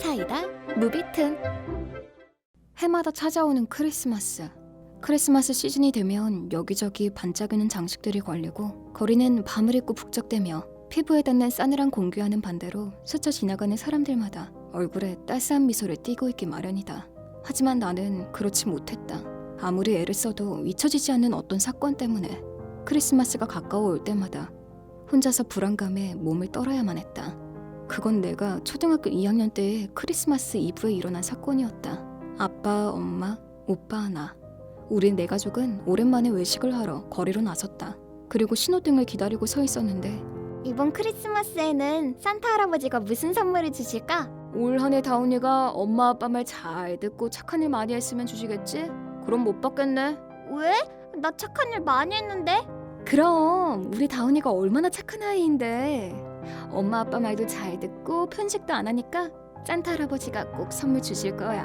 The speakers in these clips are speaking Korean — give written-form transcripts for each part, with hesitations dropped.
사이다 무비튼. 해마다 찾아오는 크리스마스. 크리스마스 시즌이 되면 여기저기 반짝이는 장식들이 걸리고 거리는 밤을 잊고 북적대며 피부에 닿는 싸늘한 공기와는 반대로 스쳐 지나가는 사람들마다 얼굴에 따스한 미소를 띠고 있기 마련이다. 하지만 나는 그렇지 못했다. 아무리 애를 써도 잊혀지지 않는 어떤 사건 때문에 크리스마스가 가까워 올 때마다 혼자서 불안감에 몸을 떨어야만 했다. 그건 내가 초등학교 2학년 때의 크리스마스 이브에 일어난 사건이었다. 아빠, 엄마, 오빠, 나. 우린 네 가족은 오랜만에 외식을 하러 거리로 나섰다. 그리고 신호등을 기다리고 서 있었는데 이번 크리스마스에는 산타 할아버지가 무슨 선물을 주실까? 올 한 해 다운이가 엄마 아빠 말 잘 듣고 착한 일 많이 했으면 주시겠지? 그럼 못 받겠네. 왜? 나 착한 일 많이 했는데? 그럼 우리 다운이가 얼마나 착한 아이인데. 엄마 아빠 말도 잘 듣고 편식도 안 하니까 산타 할아버지가 꼭 선물 주실 거야.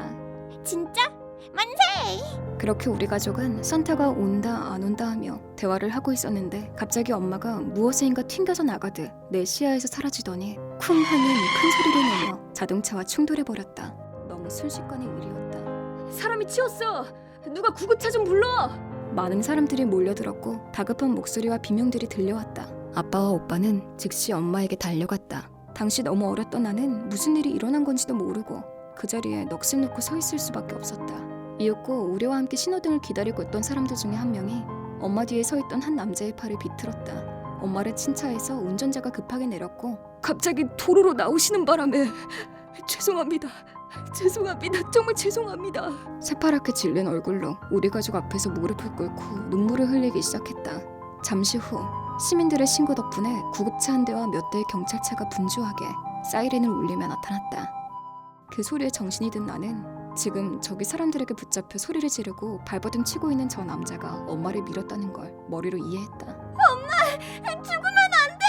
진짜? 만세! 그렇게 우리 가족은 산타가 온다 안 온다 하며 대화를 하고 있었는데 갑자기 엄마가 무엇에인가 튕겨져 나가듯 내 시야에서 사라지더니 쿵 하는 큰 소리를 내며 자동차와 충돌해버렸다. 너무 순식간의 일이었다. 사람이 치웠어! 누가 구급차 좀 불러! 많은 사람들이 몰려들었고 다급한 목소리와 비명들이 들려왔다. 아빠와 오빠는 즉시 엄마에게 달려갔다. 당시 너무 어렸던 나는 무슨 일이 일어난 건지도 모르고 그 자리에 넋을 놓고 서 있을 수밖에 없었다. 이윽고 우리와 함께 신호등을 기다리고 있던 사람들 중에 한 명이 엄마 뒤에 서 있던 한 남자의 팔을 비틀었다. 엄마를 친 차에서 운전자가 급하게 내렸고 갑자기 도로로 나오시는 바람에 죄송합니다. 정말 죄송합니다. 새파랗게 질린 얼굴로 우리 가족 앞에서 무릎을 꿇고 눈물을 흘리기 시작했다. 잠시 후 시민들의 신고 덕분에 구급차 한 대와 몇 대의 경찰차가 분주하게 사이렌을 울리며 나타났다. 그 소리에 정신이 든 나는 지금 저기 사람들에게 붙잡혀 소리를 지르고 발버둥 치고 있는 저 남자가 엄마를 밀었다는 걸 머리로 이해했다. 엄마! 죽으면 안 돼!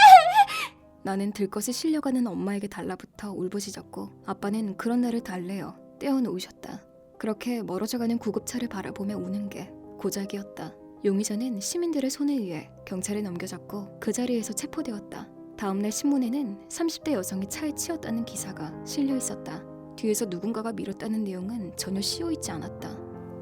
나는 들것에 실려가는 엄마에게 달라붙어 울부짖었고 아빠는 그런 나를 달래어 떼어놓으셨다. 그렇게 멀어져가는 구급차를 바라보며 우는 게 고작이었다. 용의자는 시민들의 손에 의해 경찰에 넘겨졌고 그 자리에서 체포되었다. 다음날 신문에는 30대 여성이 차에 치였다는 기사가 실려 있었다. 뒤에서 누군가가 밀었다는 내용은 전혀 씌어있지 않았다.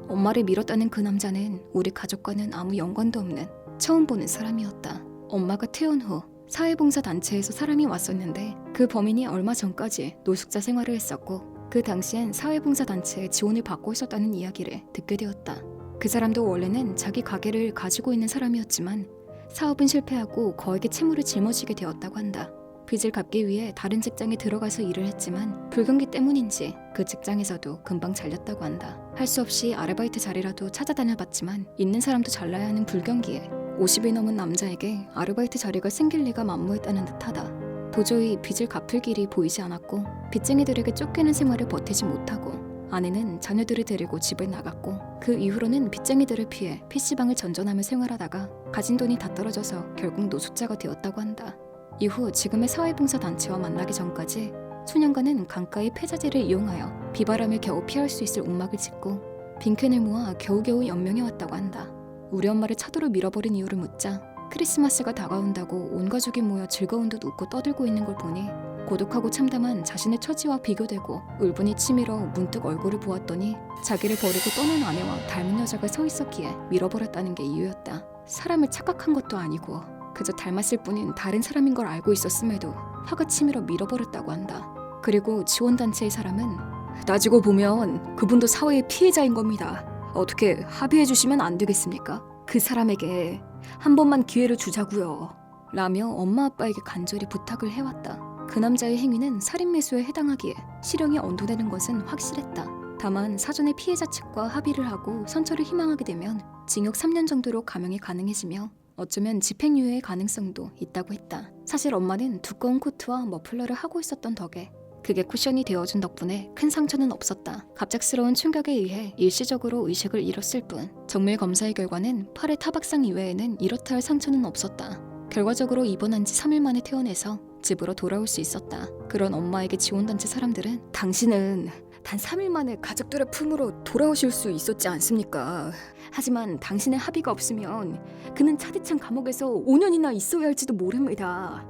엄마를 밀었다는 그 남자는 우리 가족과는 아무 연관도 없는 처음 보는 사람이었다. 엄마가 퇴원 후 사회봉사단체에서 사람이 왔었는데 그 범인이 얼마 전까지 노숙자 생활을 했었고 그 당시엔 사회봉사단체에 지원을 받고 있었다는 이야기를 듣게 되었다. 그 사람도 원래는 자기 가게를 가지고 있는 사람이었지만 사업은 실패하고 거액의 채무를 짊어지게 되었다고 한다. 빚을 갚기 위해 다른 직장에 들어가서 일을 했지만 불경기 때문인지 그 직장에서도 금방 잘렸다고 한다. 할 수 없이 아르바이트 자리라도 찾아다녀봤지만 있는 사람도 잘라야 하는 불경기에 50이 넘은 남자에게 아르바이트 자리가 생길 리가 만무했다는 듯하다. 도저히 빚을 갚을 길이 보이지 않았고 빚쟁이들에게 쫓기는 생활을 버티지 못하고 아내는 자녀들을 데리고 집을 나갔고 그 이후로는 빚쟁이들을 피해 PC방을 전전하며 생활하다가 가진 돈이 다 떨어져서 결국 노숙자가 되었다고 한다. 이후 지금의 사회봉사단체와 만나기 전까지 수년간은 강가의 폐자재를 이용하여 비바람을 겨우 피할 수 있을 움막을 짓고 빈캔을 모아 겨우겨우 연명해왔다고 한다. 우리 엄마를 차도로 밀어버린 이유를 묻자 크리스마스가 다가온다고 온 가족이 모여 즐거운 듯 웃고 떠들고 있는 걸 보니 고독하고 참담한 자신의 처지와 비교되고 울분이 치밀어 문득 얼굴을 보았더니 자기를 버리고 떠난 아내와 닮은 여자가 서 있었기에 밀어버렸다는 게 이유였다. 사람을 착각한 것도 아니고 그저 닮았을 뿐인 다른 사람인 걸 알고 있었음에도 화가 치밀어 밀어버렸다고 한다. 그리고 지원단체의 사람은 따지고 보면 그분도 사회의 피해자인 겁니다. 어떻게 합의해 주시면 안 되겠습니까? 그 사람에게 한 번만 기회를 주자고요. 라며 엄마 아빠에게 간절히 부탁을 해왔다. 그 남자의 행위는 살인매수에 해당하기에 실형이 언도되는 것은 확실했다. 다만 사전에 피해자 측과 합의를 하고 선처를 희망하게 되면 징역 3년 정도로 감형이 가능해지며 어쩌면 집행유예의 가능성도 있다고 했다. 사실 엄마는 두꺼운 코트와 머플러를 하고 있었던 덕에 그게 쿠션이 되어준 덕분에 큰 상처는 없었다. 갑작스러운 충격에 의해 일시적으로 의식을 잃었을 뿐 정밀 검사의 결과는 팔의 타박상 이외에는 이렇다 할 상처는 없었다. 결과적으로 입원한 지 3일 만에 퇴원해서 집으로 돌아올 수 있었다. 그런 엄마에게 지원단체 사람들은 당신은 단 3일 만에 가족들의 품으로 돌아오실 수 있었지 않습니까? 하지만 당신의 합의가 없으면 그는 차디찬 감옥에서 5년이나 있어야 할지도 모릅니다.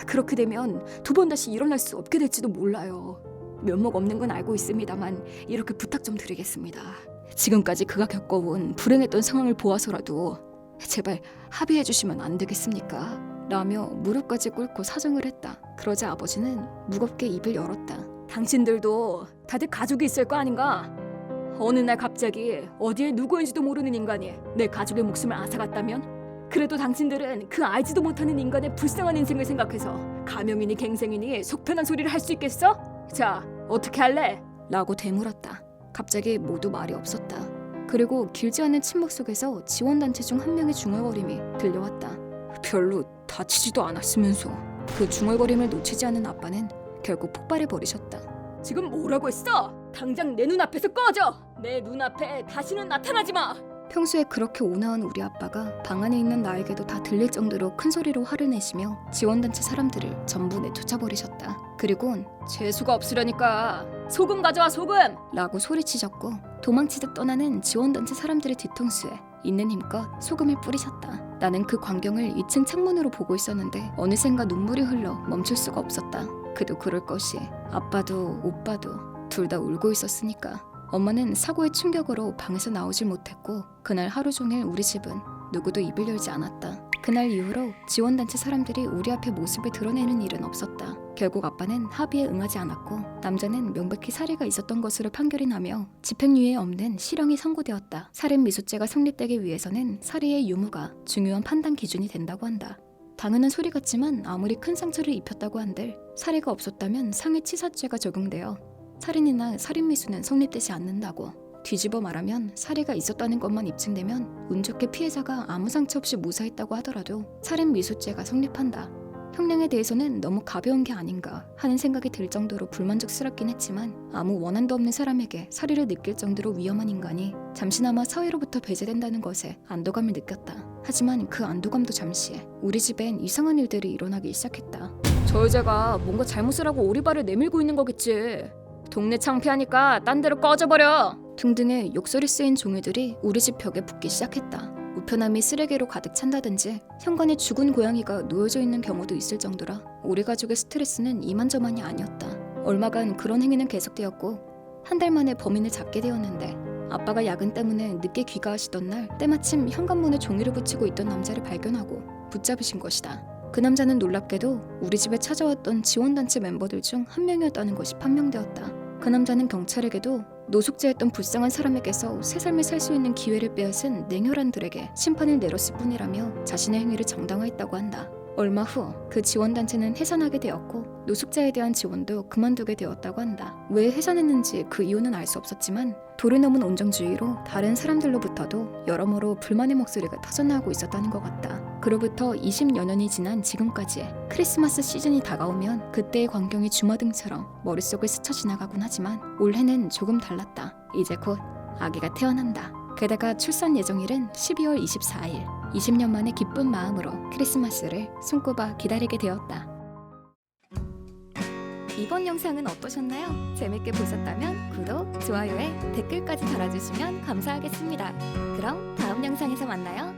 그렇게 되면 두 번 다시 일어날 수 없게 될지도 몰라요. 면목 없는 건 알고 있습니다만 이렇게 부탁 좀 드리겠습니다. 지금까지 그가 겪어온 불행했던 상황을 보아서라도 제발 합의해 주시면 안 되겠습니까? 라며 무릎까지 꿇고 사정을 했다. 그러자 아버지는 무겁게 입을 열었다. 당신들도 다들 가족이 있을 거 아닌가? 어느 날 갑자기 어디에 누구인지도 모르는 인간이 내 가족의 목숨을 앗아갔다면? 그래도 당신들은 그 알지도 못하는 인간의 불쌍한 인생을 생각해서 가명이니 갱생이니 속편한 소리를 할 수 있겠어? 자, 어떻게 할래? 라고 되물었다. 갑자기 모두 말이 없었다. 그리고 길지 않은 침묵 속에서 지원단체 중 한 명의 중얼거림이 들려왔다. 별로 다치지도 않았으면서. 그 중얼거림을 놓치지 않은 아빠는 결국 폭발해버리셨다. 지금 뭐라고 했어? 당장 내 눈앞에서 꺼져! 내 눈앞에 다시는 나타나지 마! 평소에 그렇게 온화한 우리 아빠가 방 안에 있는 나에게도 다 들릴 정도로 큰 소리로 화를 내시며 지원단체 사람들을 전부 내쫓아버리셨다. 그리곤 재수가 없으려니까 소금 가져와 소금! 라고 소리치셨고 도망치듯 떠나는 지원단체 사람들의 뒤통수에 있는 힘껏 소금을 뿌리셨다. 나는 그 광경을 2층 창문으로 보고 있었는데 어느샌가 눈물이 흘러 멈출 수가 없었다. 그도 그럴 것이. 아빠도 오빠도 둘 다 울고 있었으니까. 엄마는 사고의 충격으로 방에서 나오질 못했고 그날 하루 종일 우리 집은 누구도 입을 열지 않았다. 그날 이후로 지원단체 사람들이 우리 앞에 모습을 드러내는 일은 없었다. 결국 아빠는 합의에 응하지 않았고 남자는 명백히 살해가 있었던 것으로 판결이 나며 집행유예 없는 실형이 선고되었다. 살인미수죄가 성립되기 위해서는 살해의 유무가 중요한 판단 기준이 된다고 한다. 당연한 소리 같지만 아무리 큰 상처를 입혔다고 한들 살해가 없었다면 상해치사죄가 적용되어 살인이나 살인미수는 성립되지 않는다고. 뒤집어 말하면 살해가 있었다는 것만 입증되면 운 좋게 피해자가 아무 상처 없이 무사했다고 하더라도 살인미수죄가 성립한다. 형량에 대해서는 너무 가벼운 게 아닌가 하는 생각이 들 정도로 불만족스럽긴 했지만 아무 원한도 없는 사람에게 살해를 느낄 정도로 위험한 인간이 잠시나마 사회로부터 배제된다는 것에 안도감을 느꼈다. 하지만 그 안도감도 잠시 우리 집엔 이상한 일들이 일어나기 시작했다. 저 여자가 뭔가 잘못을 하고 오리발을 내밀고 있는 거겠지. 동네 창피하니까 딴 데로 꺼져버려! 등등의 욕설이 쓰인 종이들이 우리 집 벽에 붙기 시작했다. 우편함이 쓰레기로 가득 찬다든지 현관에 죽은 고양이가 놓여져 있는 경우도 있을 정도라 우리 가족의 스트레스는 이만저만이 아니었다. 얼마간 그런 행위는 계속되었고 한 달 만에 범인을 잡게 되었는데 아빠가 야근 때문에 늦게 귀가하시던 날 때마침 현관문에 종이를 붙이고 있던 남자를 발견하고 붙잡으신 것이다. 그 남자는 놀랍게도 우리 집에 찾아왔던 지원단체 멤버들 중 한 명이었다는 것이 판명되었다. 그 남자는 경찰에게도 노숙자였던 불쌍한 사람에게서 새 삶을 살 수 있는 기회를 빼앗은 냉혈한들에게 심판을 내렸을 뿐이라며 자신의 행위를 정당화했다고 한다. 얼마 후 그 지원단체는 해산하게 되었고 노숙자에 대한 지원도 그만두게 되었다고 한다. 왜 해산했는지 그 이유는 알 수 없었지만 도를 넘은 온정주의로 다른 사람들로부터도 여러모로 불만의 목소리가 터져나오고 있었다는 것 같다. 그로부터 20여 년이 지난 지금까지 크리스마스 시즌이 다가오면 그때의 광경이 주마등처럼 머릿속을 스쳐 지나가곤 하지만 올해는 조금 달랐다. 이제 곧 아기가 태어난다. 게다가 출산 예정일은 12월 24일. 20년 만에 기쁜 마음으로 크리스마스를 손꼽아 기다리게 되었다. 이번 영상은 어떠셨나요? 재밌게 보셨다면 구독, 좋아요에 댓글까지 달아주시면 감사하겠습니다. 그럼 다음 영상에서 만나요.